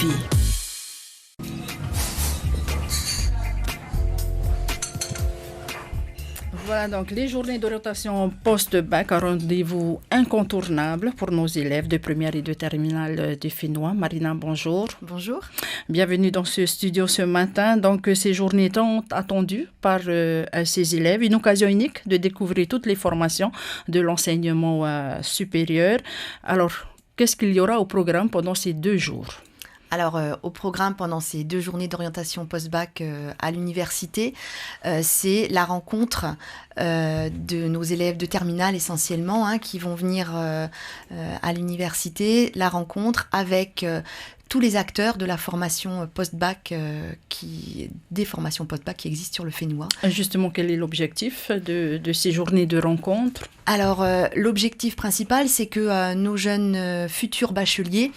RFI. Voilà donc les journées d'orientation post-bac, un rendez-vous incontournable pour nos élèves de première et de terminale du Fénois. Marina, bonjour. Bonjour. Bienvenue dans ce studio ce matin. Donc ces journées sont attendues par ces élèves, une occasion unique de découvrir toutes les formations de l'enseignement supérieur. Alors, qu'est-ce qu'il y aura au programme pendant ces 2 jours ? Alors, au programme pendant ces 2 journées d'orientation post-bac à l'université, c'est la rencontre de nos élèves de terminale essentiellement, qui vont venir à l'université, la rencontre avec tous les acteurs de la formation post-bac, des formations post-bac qui existent sur le Fénois. Justement, quel est l'objectif de ces journées de rencontre ? Alors, l'objectif principal, c'est que nos jeunes futurs bacheliers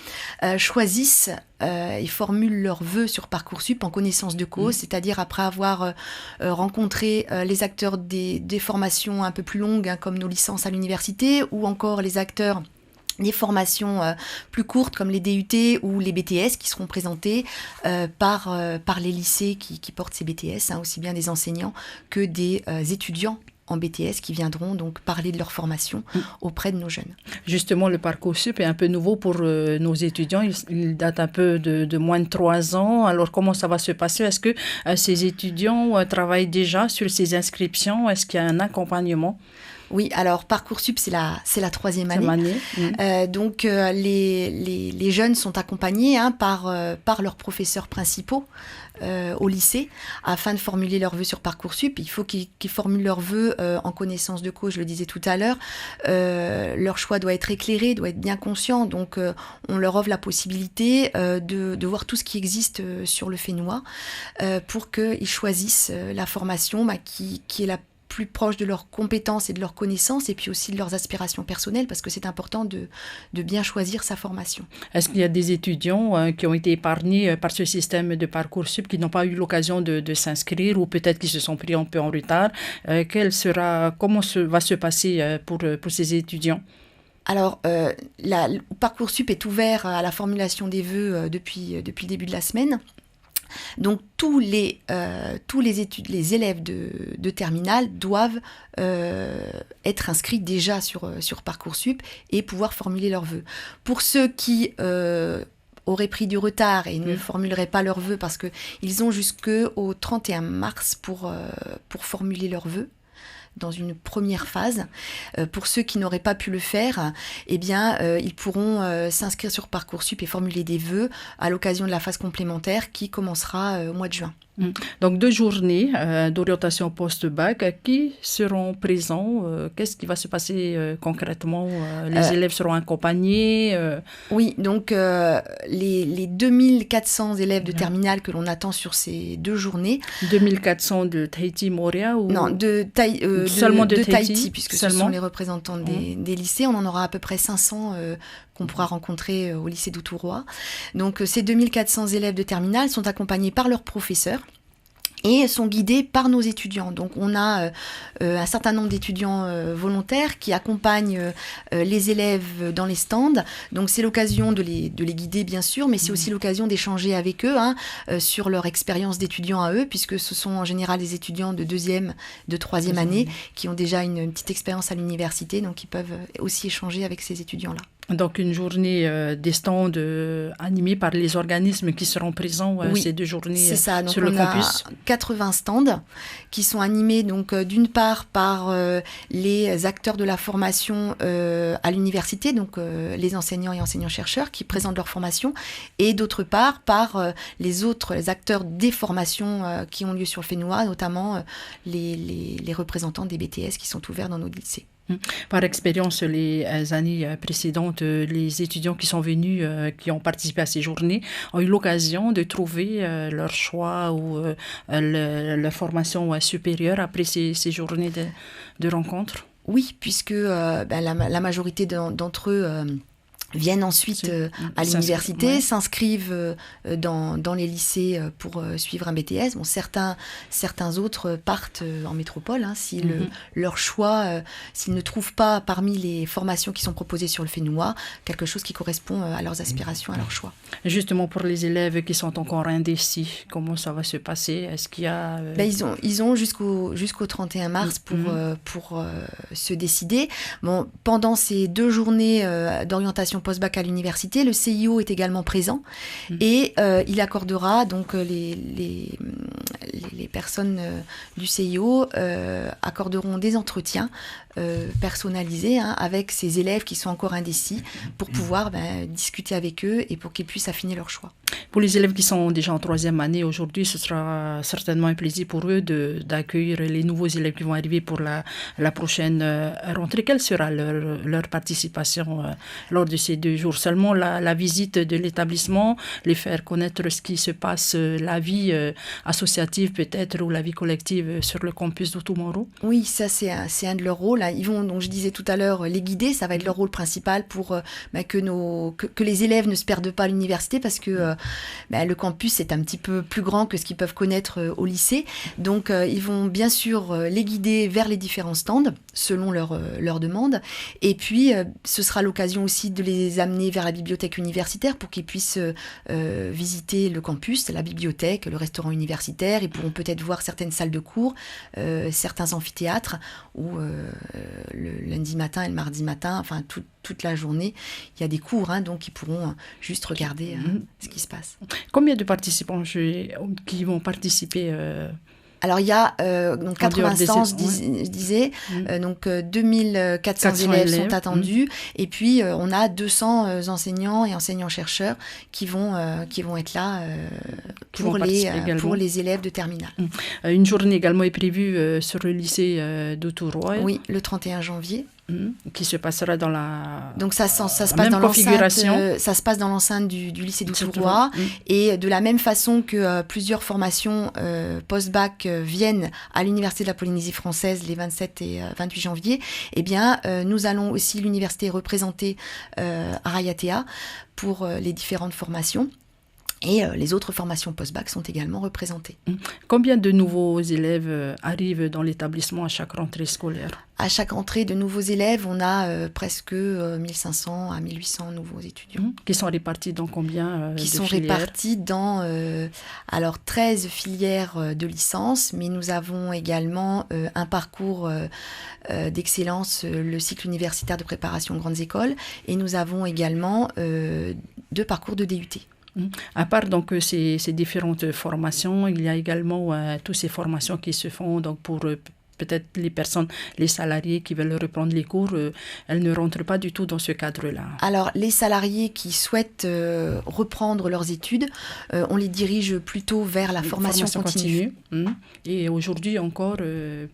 choisissent et formulent leurs vœux sur Parcoursup en connaissance de cause, c'est-à-dire après avoir rencontré les acteurs des formations un peu plus longues, comme nos licences à l'université, ou encore les acteurs des formations plus courtes comme les DUT ou les BTS qui seront présentés par les lycées qui portent ces BTS, aussi bien des enseignants que des étudiants en BTS qui viendront donc parler de leur formation auprès de nos jeunes. Justement, le Parcoursup est un peu nouveau pour nos étudiants. Il date un peu de moins de 3 ans. Alors, comment ça va se passer ? Est-ce que ces étudiants travaillent déjà sur ces inscriptions ? Est-ce qu'il y a un accompagnement ? Oui, alors Parcoursup, c'est la 3e année. Donc, les jeunes sont accompagnés par leurs professeurs principaux au lycée afin de formuler leurs vœux sur Parcoursup. Il faut qu'ils formulent leurs vœux en connaissance de cause, je le disais tout à l'heure. Leur choix doit être éclairé, doit être bien conscient. Donc, on leur offre la possibilité de voir tout ce qui existe sur le Fénois pour qu'ils choisissent la formation qui est la plus proche de leurs compétences et de leurs connaissances et puis aussi de leurs aspirations personnelles parce que c'est important de bien choisir sa formation. Est-ce qu'il y a des étudiants qui ont été épargnés par ce système de Parcoursup qui n'ont pas eu l'occasion de s'inscrire ou peut-être qui se sont pris un peu en retard ? Comment va se passer pour ces étudiants ? Alors, Parcoursup est ouvert à la formulation des vœux depuis le début de la semaine. Donc tous les élèves de terminale doivent être inscrits déjà sur Parcoursup et pouvoir formuler leurs vœux. Pour ceux qui auraient pris du retard et ne formuleraient pas leurs vœux parce qu'ils ont jusqu'au 31 mars pour formuler leurs vœux, dans une première phase. Pour ceux qui n'auraient pas pu le faire, ils pourront s'inscrire sur Parcoursup et formuler des vœux à l'occasion de la phase complémentaire qui commencera au mois de juin. Donc 2 journées d'orientation post-bac, qui seront présents ? Qu'est-ce qui va se passer concrètement ? Les élèves seront accompagnés Oui, donc les 2400 élèves de terminale que l'on attend sur ces 2 journées. 2400 de Tahiti, Moria ou... Non, seulement de Tahiti, puisque ce sont les représentants des lycées. On en aura à peu près 500 qu'on pourra rencontrer au lycée d'Outourois. Donc ces 2400 élèves de terminale sont accompagnés par leurs professeurs et sont guidés par nos étudiants. Donc on a un certain nombre d'étudiants volontaires qui accompagnent les élèves dans les stands. Donc c'est l'occasion de les guider bien sûr, mais c'est aussi l'occasion d'échanger avec eux sur leur expérience d'étudiants à eux, puisque ce sont en général des étudiants de 2e, de 3e année qui ont déjà une petite expérience à l'université, donc ils peuvent aussi échanger avec ces étudiants-là. Donc une journée des stands animés par les organismes qui seront présents ces 2 journées c'est ça. Donc sur le campus. On a 80 stands qui sont animés donc d'une part par les acteurs de la formation à l'université, donc les enseignants et enseignants-chercheurs qui présentent leur formation, et d'autre part par les acteurs des formations qui ont lieu sur le Fénois, notamment les représentants des BTS qui sont ouverts dans nos lycées. Par expérience, les années précédentes, les étudiants qui sont venus, qui ont participé à ces journées, ont eu l'occasion de trouver leur choix ou leur formation supérieure après ces journées de rencontres. Oui, puisque la majorité d'entre eux viennent ensuite à l'université, s'inscrivent dans les lycées pour suivre un BTS. Bon, certains autres partent en métropole, hein, si leur choix, s'ils ne trouvent pas parmi les formations qui sont proposées sur le Fénois quelque chose qui correspond à leurs aspirations, à leur choix. Et justement, pour les élèves qui sont encore indécis, comment ça va se passer? Est-ce qu'il y a... Ils ont jusqu'au 31 mars pour se décider. Bon, pendant ces 2 journées d'orientation post-bac à l'université, le CIO est également présent et il accordera, donc les personnes du CIO accorderont des entretiens personnalisés avec ces élèves qui sont encore indécis pour pouvoir discuter avec eux et pour qu'ils puissent affiner leur choix. Pour les élèves qui sont déjà en 3e année aujourd'hui, ce sera certainement un plaisir pour eux d'accueillir les nouveaux élèves qui vont arriver pour la prochaine rentrée. Quelle sera leur participation lors de ces 2 jours? Seulement la visite de l'établissement, les faire connaître ce qui se passe, la vie associative peut-être ou la vie collective sur le campus d'Otumoro? Oui, ça c'est un de leurs rôles. Ils vont, donc je disais tout à l'heure, les guider, ça va être leur rôle principal pour que les élèves ne se perdent pas à l'université parce que le campus est un petit peu plus grand que ce qu'ils peuvent connaître au lycée. Donc ils vont bien sûr les guider vers les différents stands selon leur demande. Et puis ce sera l'occasion aussi de les amener vers la bibliothèque universitaire pour qu'ils puissent visiter le campus, la bibliothèque, le restaurant universitaire. Ils pourront peut-être voir certaines salles de cours, certains amphithéâtres où le lundi matin et le mardi matin, enfin toute la journée, il y a des cours, donc ils pourront juste regarder ce qui se passe. Combien de participants qui vont participer Alors, il y a donc 80 je disais, donc 2400 élèves sont attendus, et puis on a 200 enseignants et enseignants-chercheurs qui vont être là pour les élèves de terminale. Une journée également est prévue sur le lycée d'Outouroy. Oui, le 31 janvier. Qui se passera dans la donc ça se passe dans l'enceinte, ça se passe dans l'enceinte du lycée d'Outouroy et de la même façon que plusieurs formations post-bac viennent à l'université de la Polynésie française les 27 et 28 janvier, eh bien nous allons aussi l'université représenter à Rayatea pour les différentes formations. Et les autres formations post-bac sont également représentées. Combien de nouveaux élèves arrivent dans l'établissement à chaque rentrée scolaire? À chaque rentrée de nouveaux élèves, on a presque 1500 à 1800 nouveaux étudiants. Qui sont répartis dans combien Qui de sont filières? répartis dans 13 filières de licence, mais nous avons également un parcours d'excellence, le cycle universitaire de préparation aux grandes écoles, et nous avons également 2 parcours de DUT. À part donc ces différentes formations, il y a également toutes ces formations qui se font donc pour peut-être les salariés qui veulent reprendre les cours, elles ne rentrent pas du tout dans ce cadre-là. Alors, les salariés qui souhaitent reprendre leurs études, on les dirige plutôt vers la formation continue. Et aujourd'hui encore,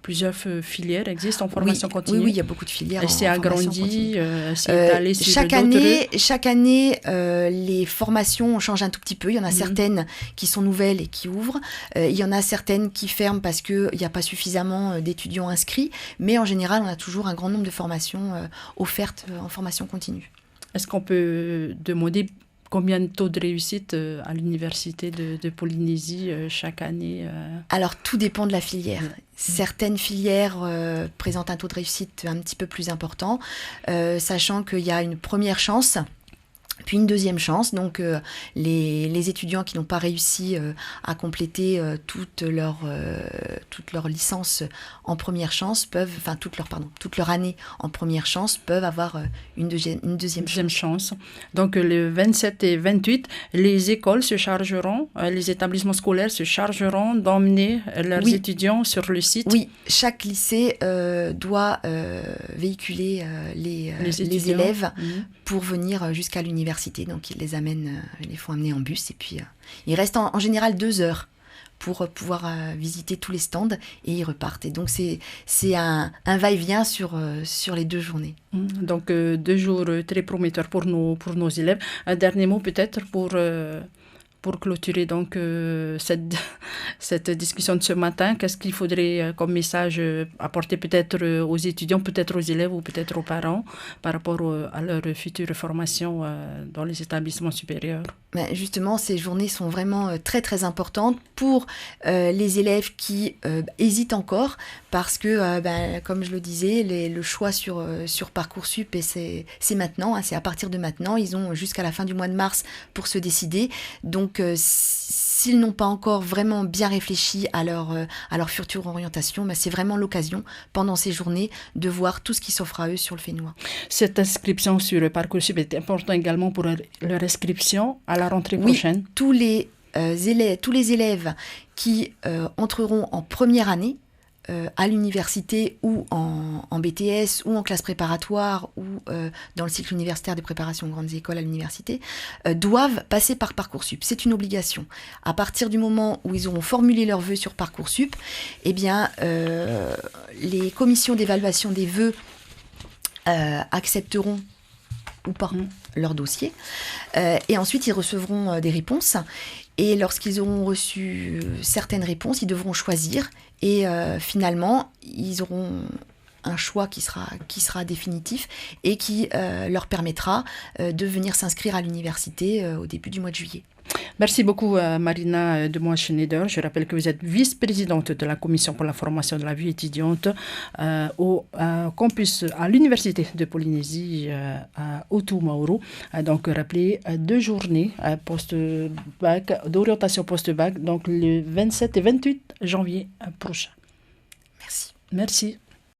plusieurs filières existent en formation continue. Oui, il y a beaucoup de filières. Elle s'est agrandie, c'est étalée sur chaque année, les formations changent un tout petit peu. Il y en a certaines qui sont nouvelles et qui ouvrent. Il y en a certaines qui ferment parce qu'il n'y a pas suffisamment d'étudiants inscrits. Mais en général, on a toujours un grand nombre de formations offertes en formation continue. Est-ce qu'on peut demander combien de taux de réussite à l'université de Polynésie chaque année Alors, tout dépend de la filière. Certaines filières présentent un taux de réussite un petit peu plus important, sachant qu'il y a une première chance, puis une deuxième chance. Donc, les étudiants qui n'ont pas réussi à compléter toute leur licence en première chance toute leur année en première chance peuvent avoir une deuxième chance. Donc, le 27 et 28, les écoles se chargeront, les établissements scolaires se chargeront d'emmener leurs étudiants sur le site. Oui, chaque lycée doit véhiculer les élèves pour venir jusqu'à l'université. Donc, ils les font amener en bus et puis ils restent en général 2 heures pour pouvoir visiter tous les stands et ils repartent. Et donc, c'est un va-et-vient sur les 2 journées. Donc, 2 jours très prometteurs pour nos élèves. Un dernier mot peut-être pour pour clôturer donc cette discussion de ce matin, qu'est-ce qu'il faudrait comme message apporter peut-être aux étudiants, peut-être aux élèves ou peut-être aux parents par rapport à leur future formation dans les établissements supérieurs? Justement, ces journées sont vraiment très très importantes pour les élèves qui hésitent encore parce que, comme je le disais, le choix sur Parcoursup, et c'est maintenant, c'est à partir de maintenant, ils ont jusqu'à la fin du mois de mars pour se décider. Donc, s'ils n'ont pas encore vraiment bien réfléchi à leur future orientation, c'est vraiment l'occasion, pendant ces journées, de voir tout ce qui s'offre à eux sur le Fénois. Cette inscription sur Parcoursup est importante également pour leur inscription à la rentrée prochaine. Oui, tous les élèves qui entreront en première année à l'université ou en BTS ou en classe préparatoire ou dans le cycle universitaire de préparation aux grandes écoles à l'université doivent passer par Parcoursup. C'est une obligation. À partir du moment où ils auront formulé leurs vœux sur Parcoursup, les commissions d'évaluation des vœux accepteront ou pas leur dossier et ensuite ils recevront des réponses. Et lorsqu'ils auront reçu certaines réponses, ils devront choisir. Et finalement, ils auront un choix qui sera définitif et qui leur permettra de venir s'inscrire à l'université au début du mois de juillet. Merci beaucoup Marina Demois-Schneider. Je rappelle que vous êtes vice-présidente de la commission pour la formation de la vie étudiante au campus à l'université de Polynésie à Otumauru. Donc rappelez 2 journées post-bac, d'orientation post-bac, donc le 27 et 28 janvier prochain. Merci. Merci.